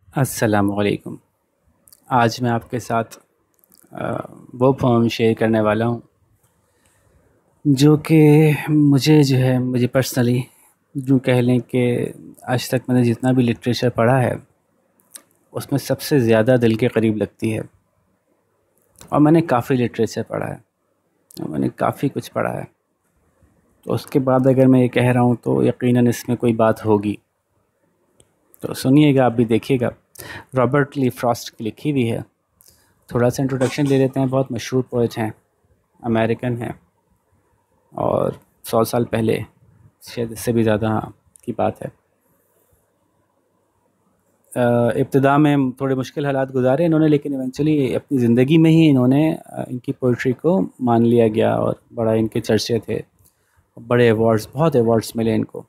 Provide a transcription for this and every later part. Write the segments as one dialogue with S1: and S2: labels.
S1: अस्सलामुअलैकुम। आज मैं आपके साथ वो पोम शेयर करने वाला हूँ जो कि मुझे पर्सनली यूँ कह लें कि आज तक मैंने जितना भी लिटरेचर पढ़ा है उसमें सबसे ज़्यादा दिल के करीब लगती है। और मैंने काफ़ी लिटरेचर पढ़ा है और मैंने काफ़ी कुछ पढ़ा है, तो उसके बाद अगर मैं ये कह रहा हूँ तो यकीनन इसमें कोई बात होगी। तो सुनिएगा, आप भी देखिएगा। रॉबर्ट ली फ्रॉस्ट की लिखी हुई है। थोड़ा सा इंट्रोडक्शन ले लेते हैं। बहुत मशहूर पोएट हैं, अमेरिकन हैं, और 100 साल पहले, शायद इससे भी ज़्यादा की बात है, इब्तिदा में थोड़े मुश्किल हालात गुजारे इन्होंने, लेकिन इवेंचुअली अपनी ज़िंदगी में ही इन्होंने इनकी पोइट्री को मान लिया गया और बड़ा इनके चर्चे थे। बड़े अवार्ड्स, बहुत अवार्ड्स मिले इनको।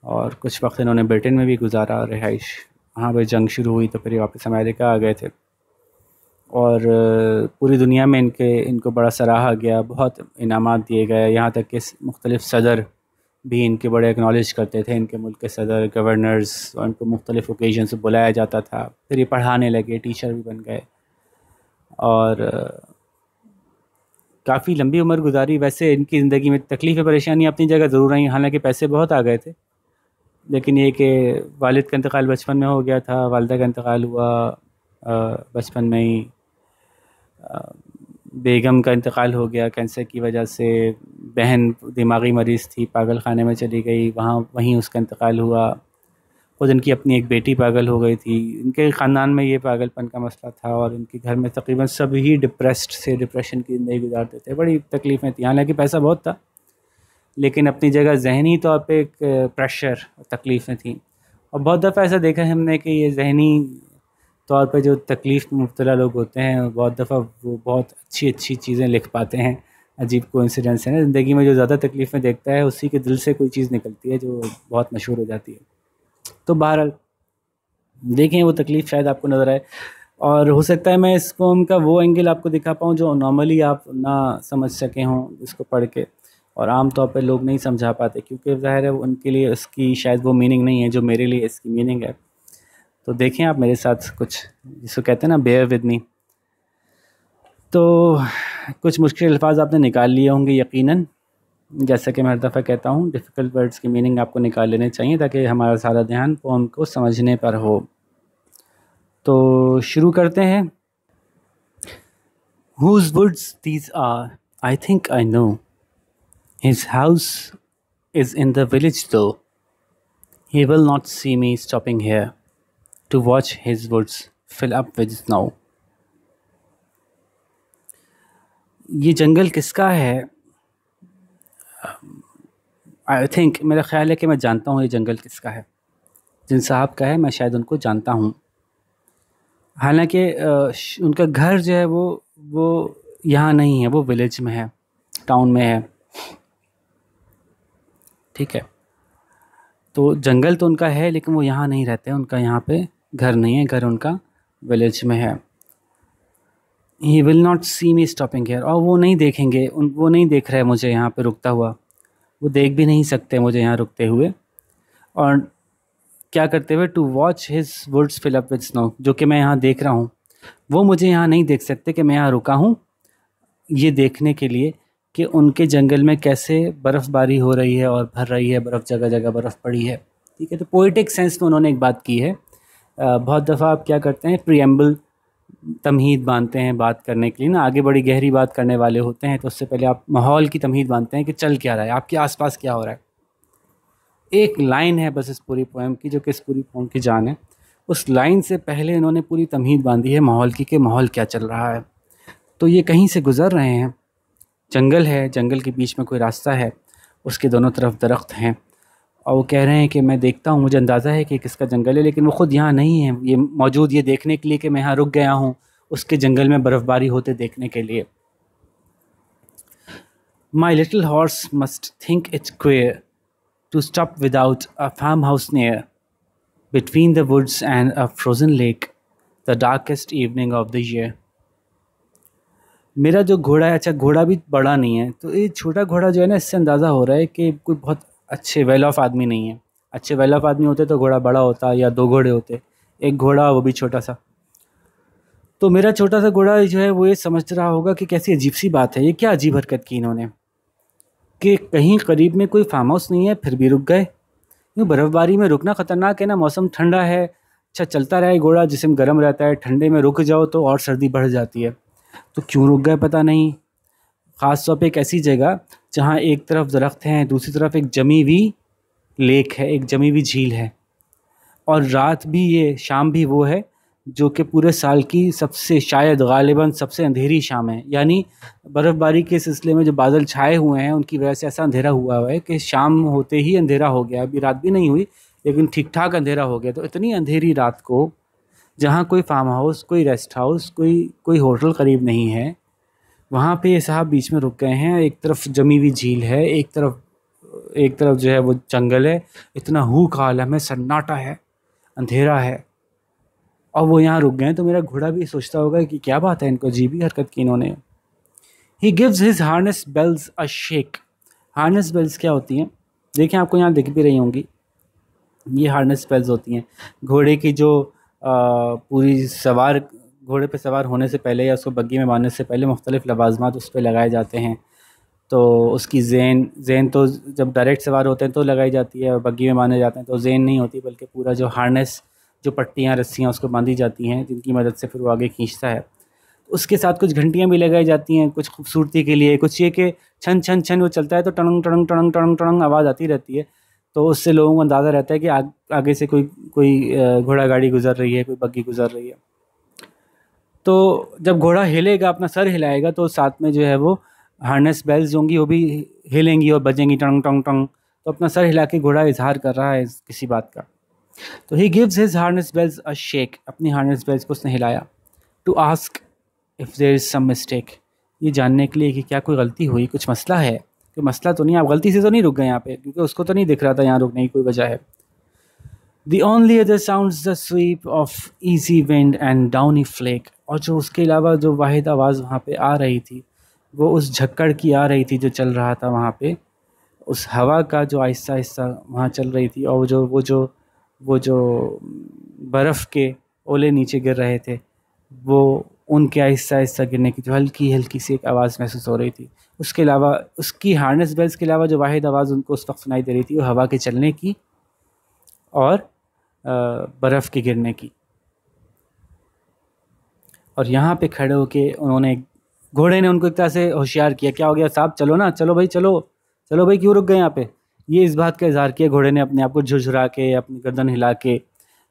S1: और कुछ वक्त इन्होंने ब्रिटेन में भी गुजारा, रिहाइश वहाँ पर। जंग शुरू हुई तो फिर ये वापस अमेरिका आ गए थे। और पूरी दुनिया में इनको बड़ा सराहा गया, बहुत इनामात दिए गए, यहाँ तक कि मुख्तलिफ़ सदर भी इनके बड़े एक्नॉलेज करते थे। इनके मुल्क के सदर, गवर्नर्स, और इनको मुख्तलिफ़ ओकेजन से बुलाया जाता था। फिर ये पढ़ाने लगे, टीचर भी बन गए और काफ़ी लंबी उम्र गुजारी। वैसे इनकी ज़िंदगी में तकलीफ़ें, परेशानियाँ अपनी जगह ज़रूर आई, हालांकि पैसे बहुत आ गए थे, लेकिन ये कि वालिद का इंतकाल बचपन में हो गया था, वालिदा का इंतकाल हुआ बचपन में ही, बेगम का इंतकाल हो गया कैंसर की वजह से, बहन दिमागी मरीज़ थी, पागल खाने में चली गई, वहीं उसका इंतकाल हुआ। खुद इनकी अपनी एक बेटी पागल हो गई थी। इनके ख़ानदान में ये पागलपन का मसला था और इनके घर में तकरीबन सभी डिप्रेशन की ज़िंदगी गुजारते थे। बड़ी तकलीफ़ें थी, हालांकि पैसा बहुत था, लेकिन अपनी जगह ज़हनी तौर पे एक प्रेशर, तकलीफ़ें थी। और बहुत दफ़ा ऐसा देखा है हमने कि ये ज़हनी तौर पे जो तकलीफ़ में मुब्तला लोग होते हैं, बहुत दफ़ा वो बहुत अच्छी अच्छी चीज़ें लिख पाते हैं। अजीब कोइंसिडेंस है ना, ज़िंदगी में जो ज़्यादा तकलीफ़ें देखता है उसी के दिल से कोई चीज़ निकलती है जो बहुत मशहूर हो जाती है। तो बहरहाल देखें, वो तकलीफ़ शायद आपको नज़र आए, और हो सकता है मैं इस पोम का वो एंगल आपको दिखा पाऊँ जो नॉर्मली आप ना समझ सके हों इसको पढ़ के, और आम तौर पे लोग नहीं समझा पाते, क्योंकि ज़ाहिर है उनके लिए इसकी शायद वो मीनिंग नहीं है जो मेरे लिए इसकी मीनिंग है। तो देखें आप मेरे साथ कुछ, जिसको कहते हैं ना बेयर विद मी। तो कुछ मुश्किल अल्फाज आपने निकाल लिए होंगे यकीनन। जैसा कि मैं हर दफ़ा कहता हूँ, डिफ़िकल्ट वर्ड्स की मीनिंग आपको निकाल लेने चाहिए ताकि हमारा सारा ध्यान पोम को समझने पर हो। तो शुरू करते हैं। Whose woods these are? I think I know. His house is in the village though. He will not see me stopping here to watch his woods fill up with snow. ये जंगल किसका है? आई थिंक, मेरा ख्याल है कि मैं जानता हूँ ये जंगल किसका है। जिन साहब का है, मैं शायद उनको जानता हूँ। हालांकि उनका घर जो है वो यहाँ नहीं है, वो विलेज में है, टाउन में है। ठीक है, तो जंगल तो उनका है लेकिन वो यहाँ नहीं रहते, उनका यहाँ पे घर नहीं है, घर उनका विलेज में है। He will not see me stopping here, और वो नहीं देखेंगे, वो नहीं देख रहे मुझे यहाँ पे रुकता हुआ, वो देख भी नहीं सकते मुझे यहाँ रुकते हुए। और क्या करते हुए? To watch his woods fill up with snow, जो कि मैं यहाँ देख रहा हूँ, वो मुझे यहाँ नहीं देख सकते कि मैं यहाँ रुका हूँ ये देखने के लिए कि उनके जंगल में कैसे बर्फ़बारी हो रही है और भर रही है, बर्फ़ जगह जगह बर्फ़ पड़ी है। ठीक है, तो पोइटिक सेंस में उन्होंने एक बात की है। बहुत दफ़ा आप क्या करते हैं, प्रीएम्बल, तमहीद बांधते हैं बात करने के लिए ना, आगे बड़ी गहरी बात करने वाले होते हैं, तो उससे पहले आप माहौल की तमहीद बांधते हैं कि चल क्या रहा है, आपके आसपास क्या हो रहा है। एक लाइन है बस इस पूरी पोएम की जो कि इस पूरी पोएम की जान है। उस लाइन से पहले इन्होंने पूरी तमहीद बांधी है माहौल की, कि माहौल क्या चल रहा है। तो ये कहीं से गुज़र रहे हैं, जंगल है, जंगल के बीच में कोई रास्ता है, उसके दोनों तरफ दरख्त हैं, और वो कह रहे हैं कि मैं देखता हूँ, मुझे अंदाज़ा है कि किसका जंगल है, लेकिन वो ख़ुद यहाँ नहीं है, ये मौजूद ये देखने के लिए कि मैं यहाँ रुक गया हूँ उसके जंगल में बर्फ़बारी होते देखने के लिए। My little horse must think it's queer to stop without a farmhouse near, between the woods and a frozen lake, the darkest evening of the year. मेरा जो घोड़ा है, अच्छा घोड़ा भी बड़ा नहीं है, तो ये छोटा घोड़ा जो है ना, इससे अंदाज़ा हो रहा है कि कोई बहुत अच्छे वेल ऑफ आदमी नहीं है। अच्छे वेल ऑफ आदमी होते तो घोड़ा बड़ा होता या दो घोड़े होते, एक घोड़ा, वो भी छोटा सा। तो मेरा छोटा सा घोड़ा जो है वो ये समझ रहा होगा कि कैसी अजीब सी बात है, ये क्या अजीब हरकत की इन्होंने, कि कहीं करीब में कोई फार्म हाउस नहीं है फिर भी रुक गए। यूँ बर्फ़बारी में रुकना ख़तरनाक है ना, मौसम ठंडा है, अच्छा चलता रहे घोड़ा, जिस्म गर्म रहता है, ठंडे में रुक जाओ तो और सर्दी बढ़ जाती है। तो क्यों रुक गए पता नहीं। ख़ास तौर पे एक ऐसी जगह जहाँ एक तरफ दरख्त हैं, दूसरी तरफ एक जमी हुई लेक है, एक जमी हुई झील है, और रात भी, ये शाम भी वो है जो कि पूरे साल की सबसे, शायद गालिबन सबसे अंधेरी शाम है। यानी बर्फ़बारी के सिलसिले में जो बादल छाए हुए हैं उनकी वजह से ऐसा अंधेरा हुआ है कि शाम होते ही अंधेरा हो गया। अभी रात भी नहीं हुई लेकिन ठीक ठाक अंधेरा हो गया। तो इतनी अंधेरी रात को, जहाँ कोई फार्म हाउस, कोई रेस्ट हाउस, कोई कोई होटल करीब नहीं है, वहाँ पे ये साहब बीच में रुक गए हैं। एक तरफ जमी हुई झील है, एक तरफ जो है वो जंगल है, इतना हू का आलम है, सन्नाटा है, अंधेरा है, और वो यहाँ रुक गए हैं। तो मेरा घोड़ा भी सोचता होगा कि क्या बात है, इनको अजीब ही हरकत की इन्होंने। He gives his harness bells a shake. Harness bells क्या होती हैं, देखिए आपको यहाँ दिख भी रही होंगी, ये हार्नेस बेल्स होती हैं। घोड़े की जो पूरी सवार, घोड़े पे सवार होने से पहले या उसको बग्गी में बांधने से पहले मुख्तलिफ़ लवाजमात उस पर लगाए जाते हैं। तो उसकी ज़ेन तो जब डायरेक्ट सवार होते हैं तो लगाई जाती है, और बग्गी में बांधे जाते हैं तो ज़ेन नहीं होती, बल्कि पूरा जो हार्नेस, जो पट्टियाँ, रस्सियाँ उसको बांधी जाती हैं, जिनकी मदद से फिर वो आगे खींचता है। उसके साथ कुछ घंटियाँ भी लगाई जाती हैं, कुछ खूबसूरती के लिए, कुछ ये कि छन छन छन वो चलता है तो टड़ंग टड़ंग टड़ंग टड़ंग टड़ंग आवाज़ आती रहती है। तो उससे लोगों को अंदाज़ा रहता है कि आगे से कोई कोई घोड़ा गाड़ी गुज़र रही है, कोई बग्गी गुज़र रही है। तो जब घोड़ा हिलेगा, अपना सर हिलाएगा, तो साथ में जो है वो हार्नेस बेल्स होंगी, वो भी हिलेंगी और बजेंगी टंग टंग टंग। तो अपना सर हिला के घोड़ा इजहार कर रहा है किसी बात का। तो he gives his harness bells a shake, अपनी हार्नेस बेल्स को उसने हिलाया, to ask if there is some mistake, ये जानने के लिए कि क्या कोई गलती हुई, कुछ मसला है। कोई मसला तो नहीं, आप गलती से तो नहीं रुक गए यहाँ पे, क्योंकि उसको तो नहीं दिख रहा था यहाँ रुकने की कोई वजह है। The only other sounds the sweep of easy wind and downy flake, और जो उसके अलावा जो वाहिद आवाज़ वहाँ पे आ रही थी वो उस झक्कड़ की आ रही थी जो चल रहा था वहाँ पे, उस हवा का जो आहिस्ता आहिस्ता वहाँ चल रही थी, और वो जो बर्फ़ के ओले नीचे गिर रहे थे, वो उनके आहिस्ता आहिस्ता गिरने की जो हल्की हल्की सी एक आवाज़ महसूस हो रही थी। उसके अलावा, उसकी हार्नेस बेल्स के अलावा जो वाहिद आवाज़ उनको उस वक्त सुनाई दे रही थी वो हवा के चलने की और बर्फ़ के गिरने की। और यहाँ पे खड़े होके उन्होंने, घोड़े ने उनको एक तरह से होशियार किया, क्या हो गया साहब, चलो ना, चलो भाई, चलो चलो भाई, क्यों रुक गए यहाँ पे। ये इस बात का इजहार किया घोड़े ने, अपने आप को झुरझुरा के, अपनी गर्दन हिला के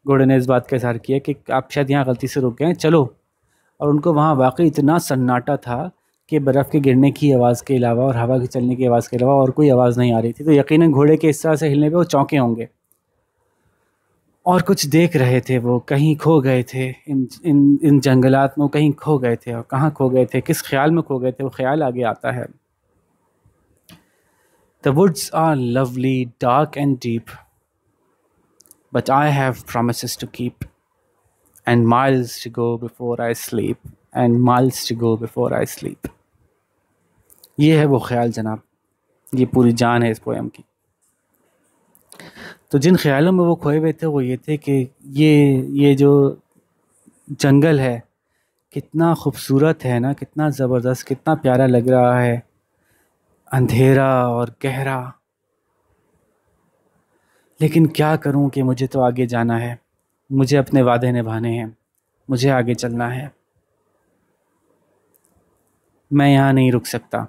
S1: घोड़े ने इस बात का इजहार किया कि आप शायद यहाँ गलती से रुक गए, चलो। और उनको वहाँ वाकई इतना सन्नाटा था कि बर्फ़ के गिरने की आवाज़ के अलावा और हवा के चलने की आवाज़ के अलावा और कोई आवाज़ नहीं आ रही थी। तो यकीनन घोड़े के इस तरह से हिलने पे वो चौंके होंगे और कुछ देख रहे थे। वो कहीं खो गए थे, इन जंगलात में कहीं खो गए थे, और कहाँ खो गए थे, किस ख्याल में खो गए थे, वो ख्याल आगे आता है। The woods are lovely, dark and deep, but I have promises to keep, and miles to go before I sleep, and miles to go before I sleep. ये है वो ख्याल जनाब, ये पूरी जान है इस पोएम की। तो जिन ख्यालों में वो खोए हुए थे वो ये थे कि ये जो जंगल है कितना खूबसूरत है ना, कितना ज़बरदस्त, कितना प्यारा लग रहा है, अंधेरा और गहरा। लेकिन क्या करूं कि मुझे तो आगे जाना है, मुझे अपने वादे निभाने हैं, मुझे आगे चलना है, मैं यहाँ नहीं रुक सकता,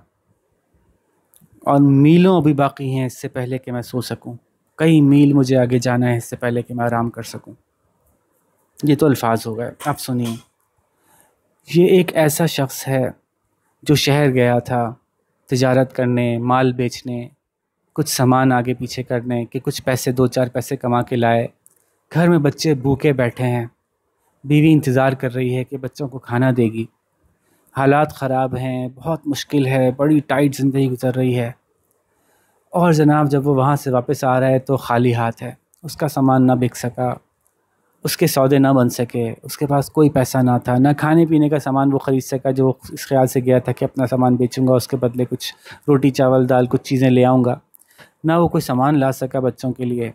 S1: और मीलों अभी बाकी हैं इससे पहले कि मैं सो सकूं, कई मील मुझे आगे जाना है इससे पहले कि मैं आराम कर सकूं। ये तो अल्फाज हो गए, आप सुनिए। ये एक ऐसा शख्स है जो शहर गया था तिजारत करने, माल बेचने, कुछ सामान आगे पीछे करने, कि कुछ पैसे, 2-4 पैसे कमा के लाए। घर में बच्चे भूखे बैठे हैं, बीवी इंतज़ार कर रही है कि बच्चों को खाना देगी। हालात ख़राब हैं, बहुत मुश्किल है, बड़ी टाइट ज़िंदगी गुजर रही है। और जनाब जब वो वहाँ से वापस आ रहा है तो खाली हाथ है, उसका सामान ना बिक सका, उसके सौदे ना बन सके, उसके पास कोई पैसा ना था, ना खाने पीने का सामान वो ख़रीद सका जो इस ख्याल से गया था कि अपना सामान बेचूंगा, उसके बदले कुछ रोटी चावल दाल कुछ चीज़ें ले आऊँगा। ना वो कोई सामान ला सका बच्चों के लिए,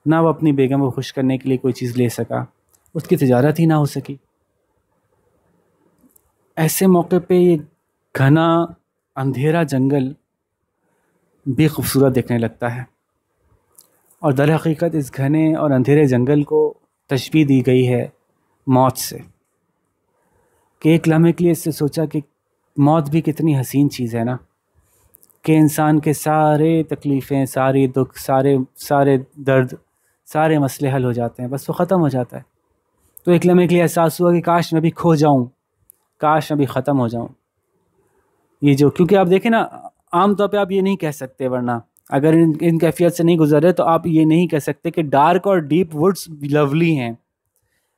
S1: ना वो अपनी बेगम को खुश करने के लिए कोई चीज़ ले सका। उसकी तिजारत ही ना हो सकी। ऐसे मौके पे ये घना अंधेरा जंगल भी खूबसूरत दिखने लगता है। और दर हकीकत इस घने और अंधेरे जंगल को तशबीह दी गई है मौत से, कि एक लम्हे के लिए इससे सोचा कि मौत भी कितनी हसीन चीज़ है ना, कि इंसान के सारे तकलीफ़ें, सारी दुख, सारे सारे दर्द, सारे मसले हल हो जाते हैं, बस वो ख़त्म हो जाता है। तो एक लम्हे के लिए एहसास हुआ कि काश मैं भी खो जाऊं, काश मैं भी ख़त्म हो जाऊं। ये जो, क्योंकि आप देखें ना, आम तौर पे आप ये नहीं कह सकते, वरना अगर इन कैफियत से नहीं गुजर रहे तो आप ये नहीं कह सकते कि डार्क और डीप वुड्स लवली हैं, है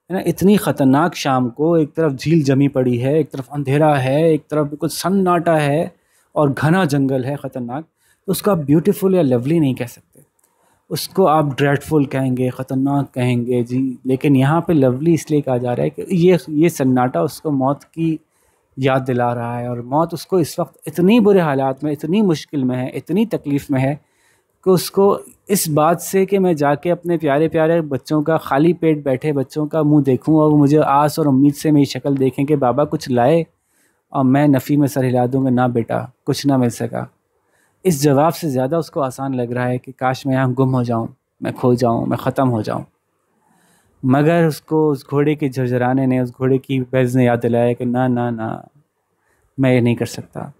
S1: ना। इतनी ख़तरनाक शाम को, एक तरफ झील जमी पड़ी है, एक तरफ अंधेरा है, एक तरफ बिल्कुल सन्नाटा है और घना जंगल है ख़तरनाक, तो उसको आप ब्यूटीफुल या लवली नहीं कह सकते, उसको आप ड्रेडफुल कहेंगे, ख़तरनाक कहेंगे जी। लेकिन यहाँ पे लवली इसलिए कहा जा रहा है कि ये सन्नाटा उसको मौत की याद दिला रहा है, और मौत उसको इस वक्त इतनी बुरे हालात में, इतनी मुश्किल में है, इतनी तकलीफ़ में है कि उसको इस बात से कि मैं जाके अपने प्यारे प्यारे बच्चों का, खाली पेट बैठे बच्चों का मुंह देखूं और वो मुझे आस और उम्मीद से मेरी शक्ल देखें कि बाबा कुछ लाए, और मैं नफ़ी में सर हिला दूँगा, ना बेटा कुछ ना मिल सका। इस जवाब से ज़्यादा उसको आसान लग रहा है कि काश मैं यहाँ गुम हो जाऊँ, मैं खो जाऊँ, मैं ख़त्म हो जाऊँ। मगर उसको उस घोड़े के झरझराने ने, उस घोड़े की बैज ने याद दिलाया कि ना ना ना, मैं ये नहीं कर सकता।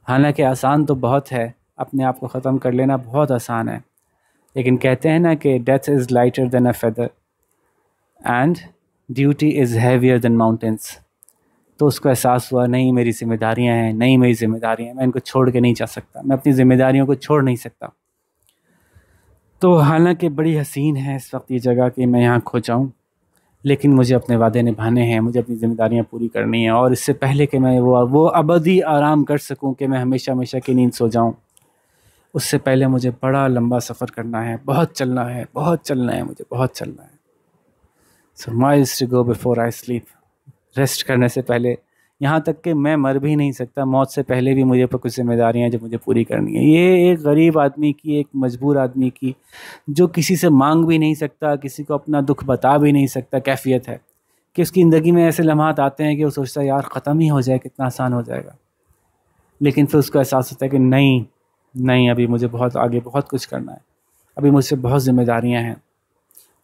S1: हालांकि आसान तो बहुत है, अपने आप को ख़त्म कर लेना बहुत आसान है, लेकिन कहते हैं ना कि death is lighter than a feather and duty is heavier than mountains. तो उसको एहसास हुआ, नहीं मेरी ज़िम्मेदारियाँ हैं, नहीं मेरी ज़िम्मेदारियाँ हैं, मैं इनको छोड़ के नहीं जा सकता, मैं अपनी ज़िम्मेदारियों को छोड़ नहीं सकता। तो हालांकि बड़ी हसीन है इस वक्त ये जगह कि मैं यहाँ खो जाऊँ, लेकिन मुझे अपने वादे निभाने हैं, मुझे अपनी ज़िम्मेदारियाँ पूरी करनी है, और इससे पहले कि मैं वो अबदी आराम कर सकूं, कि मैं हमेशा हमेशा की नींद सो जाऊं, उससे पहले मुझे बड़ा लंबा सफ़र करना है, बहुत चलना है, बहुत चलना है, मुझे बहुत चलना है। So miles to go before I sleep. Rest करने से पहले, यहाँ तक कि मैं मर भी नहीं सकता, मौत से पहले भी मुझे पर कुछ जिम्मेदारियाँ हैं जो मुझे पूरी करनी है। ये एक गरीब आदमी की, एक मजबूर आदमी की, जो किसी से मांग भी नहीं सकता, किसी को अपना दुख बता भी नहीं सकता, कैफियत है कि उसकी ज़िंदगी में ऐसे लम्हात आते हैं कि वो सोचता है यार ख़त्म ही हो जाए, कितना आसान हो जाएगा। लेकिन फिर उसको एहसास होता है कि नहीं नहीं, अभी मुझे बहुत आगे बहुत कुछ करना है, अभी मुझसे बहुत ज़िम्मेदारियाँ हैं।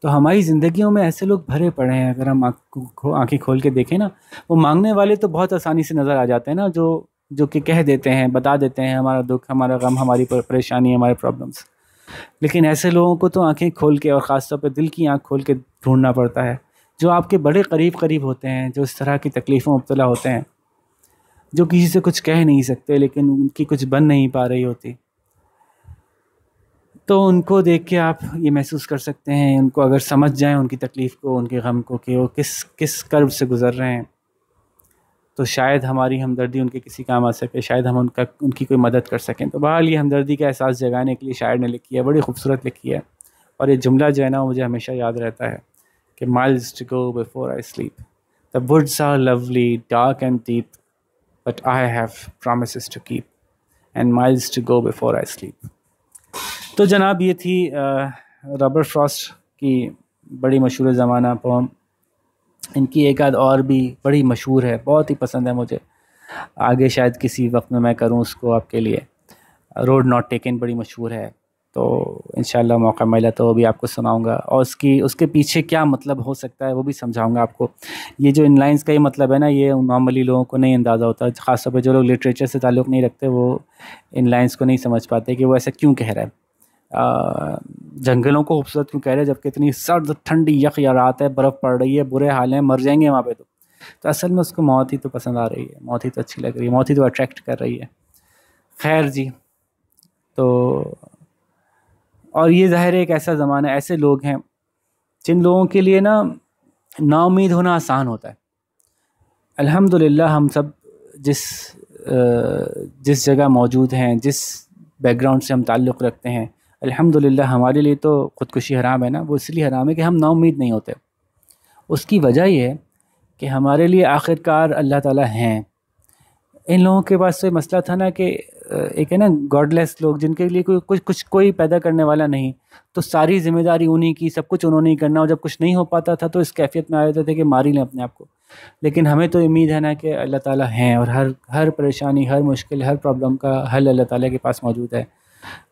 S1: तो हमारी ज़िंदगियों में ऐसे लोग भरे पड़े हैं, अगर हम आँखें खोल के देखें ना, वो मांगने वाले तो बहुत आसानी से नज़र आ जाते हैं ना, जो कि कह देते हैं, बता देते हैं हमारा दुख, हमारा गम, हमारी परेशानी, हमारे प्रॉब्लम्स। लेकिन ऐसे लोगों को तो आंखें खोल के, और ख़ास तौर पे दिल की आंख खोल के ढूंढना पड़ता है, जो आपके बड़े करीब करीब होते हैं, जो इस तरह की तकलीफ़ों में मुब्तला होते हैं, जो किसी से कुछ कह नहीं सकते, लेकिन उनकी कुछ बन नहीं पा रही होती। तो उनको देख के आप ये महसूस कर सकते हैं, उनको अगर समझ जाएं, उनकी तकलीफ़ को, उनके गम को, कि वो किस किस कर्ब से गुज़र रहे हैं, तो शायद हमारी हमदर्दी उनके किसी काम आ सके, शायद हम उनकी कोई मदद कर सकें। तो बहरहाल ये हमदर्दी का एहसास जगाने के लिए शायर ने लिखी है, बड़ी खूबसूरत लिखी है। और ये जुमला जो है ना, मुझे हमेशा याद रहता है कि miles to go before I sleep, the woods are lovely dark and deep, but I have promises to keep, and miles to go before I sleep. तो जनाब, ये थी रॉबर्ट फ्रॉस्ट की बड़ी मशहूर ज़माना पोम। इनकी एक आध और भी बड़ी मशहूर है, बहुत ही पसंद है मुझे, आगे शायद किसी वक्त में मैं करूँ उसको आपके लिए। रोड नॉट टेकन बड़ी मशहूर है, तो इंशाल्लाह मौका मिला तो वो भी आपको सुनाऊंगा, और उसके पीछे क्या मतलब हो सकता है वो भी समझाऊंगा आपको। ये जो इन लाइन्स का ही मतलब है ना, ये नॉर्मली लोगों को नहीं अंदाज़ा होता, ख़ासतौर पर जो लोग लिटरेचर से ताल्लुक़ नहीं रखते, वो इन लाइन्स को नहीं समझ पाते कि वो ऐसा क्यों कह रहा है। जंगलों को खूबसूरत क्यों कह रहे हैं, जबकि इतनी सर्द ठंडी यख या रात है, बर्फ़ पड़ रही है, बुरे हाल हैं, मर जाएंगे वहाँ पे। तो असल में उसको मौत ही तो पसंद आ रही है, मौत ही तो अच्छी लग रही है, मौत ही तो अट्रैक्ट कर रही है। खैर जी, तो और ये ज़ाहिर है एक ऐसा ज़माना, ऐसे लोग हैं जिन लोगों के लिए ना नाउम्मीद होना आसान होता है। अल्हम्दुलिल्लाह हम सब जिस जगह मौजूद हैं, जिस बैकग्राउंड से हम ताल्लुक़ रखते हैं, अल्हम्दुलिल्लाह हमारे लिए तो ख़ुदकुशी हराम है ना। वो इसलिए हराम है कि हम नाउम्मीद नहीं होते। उसकी वजह ये है कि हमारे लिए आखिरकार अल्लाह ताला हैं। इन लोगों के पास तो मसला था ना कि एक है ना गॉडलेस लोग, जिनके लिए कोई पैदा करने वाला नहीं, तो सारी जिम्मेदारी उन्हीं की, सब कुछ उन्होंने ही करना, और जब कुछ नहीं हो पाता था तो इस कैफियत में आ जाते थे कि मार ही लें अपने आप को। लेकिन हमें तो उम्मीद है ना कि अल्लाह ताला हैं, और हर हर परेशानी, हर मुश्किल, हर प्रॉब्लम का हल अल्लाह ताला के पास मौजूद है।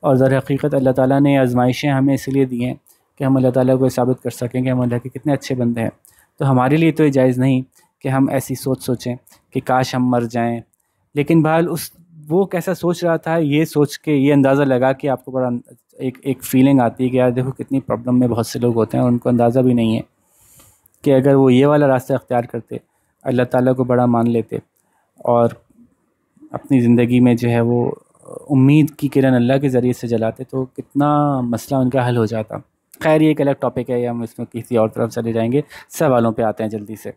S1: और ज़र हकीकत अल्लाह ताला ने आजमाइशें हमें इसलिए दी हैं कि हम अल्लाह ताला को साबित कर सकें कि हम अल्लाह के कितने अच्छे बंदे हैं। तो हमारे लिए तो ये जायज़ नहीं कि हम ऐसी सोचें कि काश हम मर जाएं। लेकिन बहरहाल वो कैसा सोच रहा था, ये सोच के, ये अंदाज़ा लगा कि आपको बड़ा एक फ़ीलिंग आती है कि यार देखो कितनी प्रॉब्लम में बहुत से लोग होते हैं, और उनको अंदाज़ा भी नहीं है कि अगर वो ये वाला रास्ता अख्तियार करते, अल्लाह ताला को बड़ा मान लेते, और अपनी ज़िंदगी में जो है वो उम्मीद की किरण अल्लाह के ज़रिए से जलाते, तो कितना मसला उनका हल हो जाता। खैर ये एक अलग टॉपिक है, या हम इसमें किसी और तरफ चले जाएंगे। सवालों पे आते हैं जल्दी से।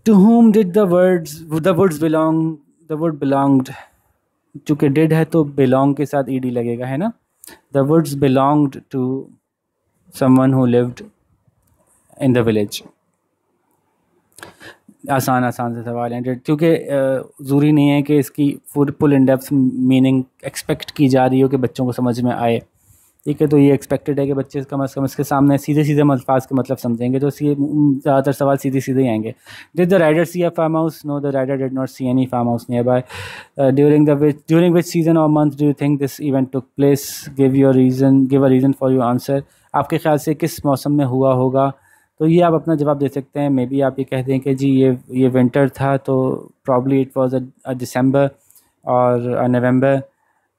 S1: To whom did the words belong? The word belonged, चूँकि did है तो belong के साथ ed लगेगा, है ना। The words belonged to someone who lived in the village। आसान से सवाल हैं, क्योंकि ज़रूरी नहीं है कि इसकी full in depth meaning expect की जा रही हो कि बच्चों को समझ में आए। ठीक है, तो ये एक्सपेक्टेड है कि बच्चे कम अज़ कम इसके सामने सीधे अल्फाज के मतलब समझेंगे, तो ज़्यादातर सवाल सीधे ही आएंगे। Did the rider see a farm house? No, the rider did not see any farm house nearby. During which season और month do you think this event took place? Give a reason for your answer. आपके ख्याल से किस मौसम में हुआ होगा? तो ये आप अपना जवाब दे सकते हैं। मे बी आप ये कह दें कि जी ये विंटर था, तो probably it was a December or a November.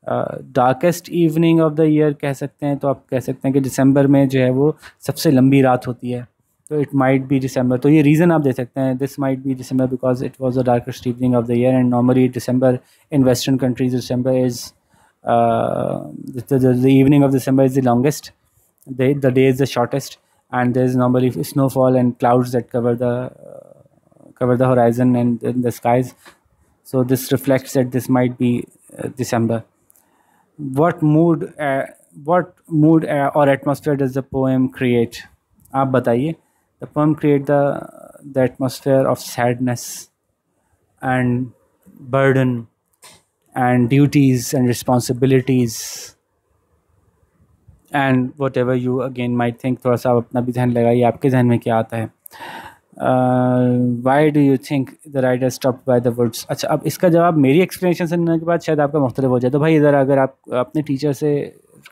S1: Darkest evening of the year कह सकते हैं, तो आप कह सकते हैं कि दिसंबर में जो है वो सबसे लंबी रात होती है, तो इट माइट बी दिसंबर। तो ये रीज़न आप दे सकते हैं, this might be December because it was the darkest evening of the year, and normally December in western countries, December is the evening of December is the longest, the day is the shortest, and there is normally snowfall and clouds that cover the horizon and in the skies. So this reflects that this might be December. What mood or atmosphere does the poem create? आप बताइए। The poem create the atmosphere of sadness and burden and duties and responsibilities and whatever you again might think। थोड़ा सा आप अपना भी ध्यान लगाइए, आपके ध्यान में क्या आता है। Why do you think the writer stopped by the words? अच्छा, अब इसका जवाब मेरी एक्सप्लेनेशन सुनने के बाद शायद आपका मुख्तलिफ हो जाए, तो भाई इधर अगर आप अपने टीचर से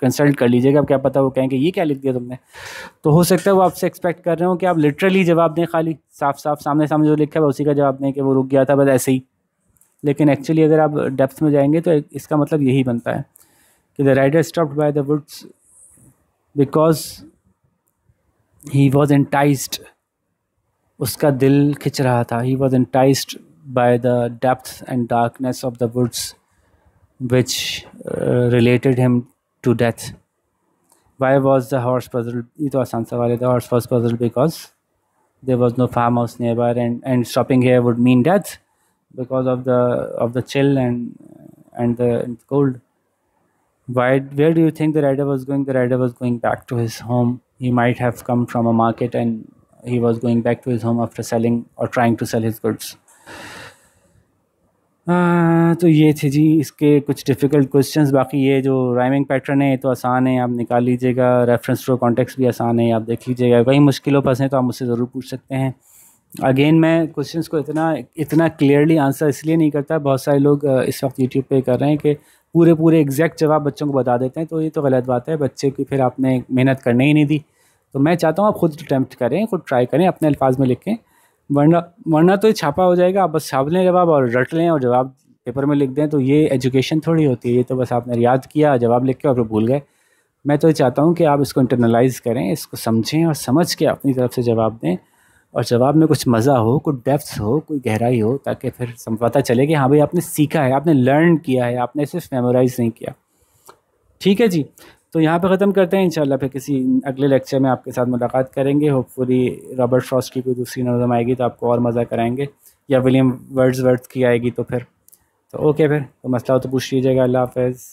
S1: कंसल्ट कर लीजिएगा। अब क्या पता वो कहें कि ये क्या लिख दिया तुमने, तो हो सकता है वो आपसे एक्सपेक्ट कर रहे हो कि आप लिटरली जवाब दें, खाली साफ सामने जो लिखा है उसी का जवाब दें कि वो रुक गया था बस ऐसे ही। लेकिन एक्चुअली अगर आप डेप्थ में जाएंगे तो इसका मतलब यही बनता है कि the writer stopped by the woods because he was enticed, उसका दिल खिंच रहा था। He was enticed by the depth and darkness of the woods which related him to death. Why was the horse puzzled? ये तो आसान सवाल है। The horse was puzzled because there was no farm house nearby, and stopping here would mean death because of the chill and the cold. Where do you think the rider was going? The rider was going back to his home. He might have come from a market and he was going back to his home after selling or trying to sell his goods. तो ये थे जी इसके कुछ difficult questions. बाकी ये जो rhyming pattern है ये तो आसान है, आप निकाल लीजिएगा। रेफरेंस टू कॉन्टेक्स्ट भी आसान है, आप देख लीजिएगा। कहीं मुश्किलों फंसे तो आप मुझसे ज़रूर पूछ सकते हैं। अगेन मैं क्वेश्चंस को इतना क्लियरली आंसर इसलिए नहीं करता, बहुत सारे लोग इस वक्त यूट्यूब पे कर रहे हैं कि पूरे एग्जैक्ट जवाब बच्चों को बता देते हैं, तो ये तो गलत बात है। बच्चे की फिर आपने मेहनत करने ही नहीं दी। तो मैं चाहता हूँ आप खुद अटैम्प्ट करें, खुद ट्राई करें, अपने अल्फाज में लिखें, वरना तो ये छापा हो जाएगा। आप बस छाप लें जवाब और रट लें और जवाब पेपर में लिख दें, तो ये एजुकेशन थोड़ी होती है। ये तो बस आपने याद किया, जवाब लिख के और फिर भूल गए। मैं तो ये चाहता हूँ कि आप इसको इंटरनलाइज़ करें, इसको समझें और समझ के अपनी तरफ से जवाब दें, और जवाब में कुछ मज़ा हो, कुछ डेप्थ हो, कोई गहराई हो, ताकि फिर पता चले कि हाँ भाई आपने सीखा है, आपने लर्न किया है, आपने सिर्फ मेमोराइज़ नहीं किया। ठीक है जी, तो यहाँ पे ख़त्म करते हैं। इंशाल्लाह फिर किसी अगले लेक्चर में आपके साथ मुलाकात करेंगे। होपफुली रॉबर्ट फ्रॉस्ट की कोई दूसरी नज़म आएगी तो आपको और मज़ा कराएंगे, या विलियम वर्ड्सवर्थ की आएगी तो फिर तो ओके। फिर तो मसला हो तो पूछ लीजिएगा। अल्लाह हाफ़िज़।